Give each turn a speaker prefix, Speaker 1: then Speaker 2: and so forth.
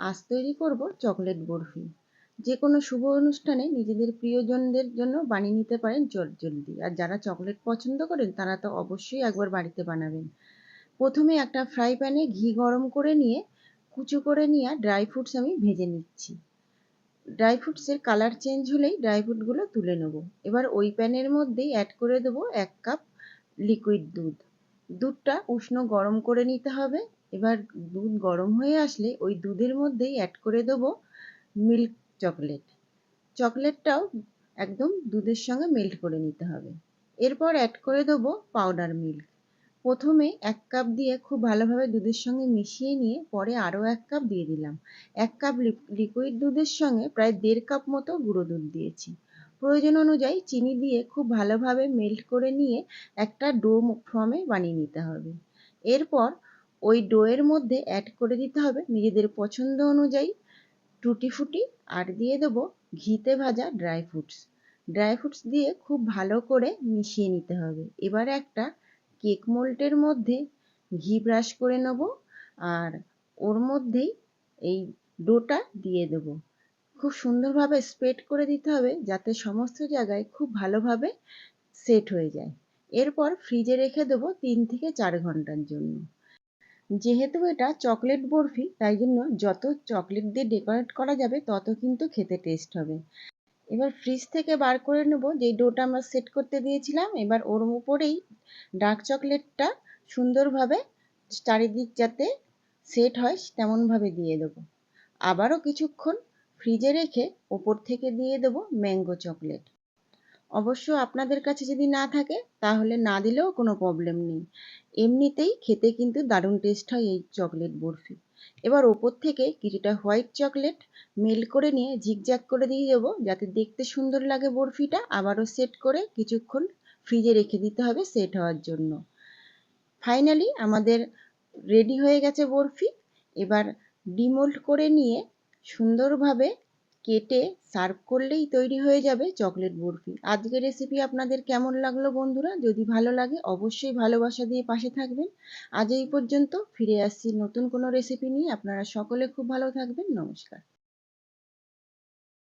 Speaker 1: আজ তৈরি করব চকলেট বরফি। যে কোনো শুভ অনুষ্ঠানে নিজেদের প্রিয়জনদের জন্য বানিয়ে নিতে পারেন চটজলদি। আর যারা চকলেট পছন্দ করেন তারা তো অবশ্যই একবার বাড়িতে বানাবেন। প্রথমে একটা ফ্রাই প্যানে ঘি গরম করে নিয়ে কুচো করে নেওয়া ড্রাই ফ্রুটস আমি ভেজে নিচ্ছি। ড্রাই ফ্রুটসের কালার চেঞ্জ হলেই ড্রাই ফ্রুটগুলো তুলে নেব। এবার ওই প্যানের মধ্যেই অ্যাড করে দেবো 1 কাপ লিকুইড দুধ। দুধটা উষ্ণ গরম করে নিতে হবে। এবার দুধ গরম হয়ে আসলে ওই দুধের মধ্যেই অ্যাড করে দেবো মিল্ক চকলেট। চকলেটটাও একদম দুধের সঙ্গে মেল্ট করে নিতে হবে। এরপর অ্যাড করে দেবো পাউডার মিল্ক। প্রথমে 1 কাপ দিয়ে খুব ভালোভাবে দুধের সঙ্গে মিশিয়ে নিয়ে পরে আরও 1 কাপ দিয়ে দিলাম। 1 কাপ লিকুইড দুধের সঙ্গে প্রায় 1.5 কাপ মতো গুঁড়ো দুধ দিয়েছি। প্রয়োজন অনুযায়ী চিনি দিয়ে খুব ভালোভাবে মেল্ট করে নিয়ে একটা ডো ফর্মে বানিয়ে নিতে হবে। এরপর ওই ডোয়ের মধ্যে অ্যাড করে দিতে হবে নিজেদের পছন্দ অনুযায়ী টুটি ফুটি আর দিয়ে দেবো ঘিতে ভাজা ড্রাই ফ্রুটস। ড্রাই ফ্রুটস দিয়ে খুব ভালো করে মিশিয়ে নিতে হবে। এবার একটা কেক মোল্ডের মধ্যে ঘি ব্রাশ করে নেব আর ওর মধ্যেই এই ডোটা দিয়ে দেব। খুব সুন্দরভাবে স্প্রেড করে দিতে হবে যাতে সমস্ত জায়গায় খুব ভালোভাবে সেট হয়ে যায়। এরপর ফ্রিজে রেখে দেবো 3 থেকে 4 ঘন্টার জন্য। যেহেতু এটা চকলেট বরফি তাই জন্য যত চকলেট দিয়ে ডেকোরেট করা যাবে তত কিন্তু খেতে টেস্ট হবে। এবার ফ্রিজ থেকে বার করে নেব যেই ডোটা আমরা সেট করতে দিয়েছিলাম। এবার ওর উপরেই ডার্ক চকলেটটা সুন্দরভাবে চারিদিক যাতে সেট হয় তেমনভাবে দিয়ে দেবো। আবারও কিছুক্ষণ ফ্রিজে রেখে ওপর থেকে দিয়ে দেবো ম্যাঙ্গো চকলেট। অবশ্য আপনাদের কাছে যদি না থাকে তাহলে না দিলেও কোনো প্রবলেম নেই। এমনিতেই খেতে কিন্তু দারুণ টেস্ট হয় এই চকলেট বরফি। এবার ওপর থেকে কিছুটা হোয়াইট চকলেট মেল্ট করে নিয়ে ঝিকঝ্যাক করে দিয়ে দেবো যাতে দেখতে সুন্দর লাগে বরফিটা। আবারও সেট করে কিছুক্ষণ ফ্রিজে রেখে দিতে হবে সেট হওয়ার জন্য। ফাইনালি আমাদের রেডি হয়ে গেছে বরফি। এবার ডিমোল্ড করে নিয়ে সুন্দরভাবে কেটে সার্ভ করলেই তৈরি হয়ে যাবে চকলেট বরফি। আজকের রেসিপি আপনাদের কেমন লাগলো বন্ধুরা? যদি ভালো লাগে অবশ্যই ভালোবাসা দিয়ে পাশে থাকবেন। আজ এই পর্যন্ত, ফিরে আসছি নতুন কোনো রেসিপি নিয়ে। আপনারা সকলে খুব ভালো থাকবেন। নমস্কার।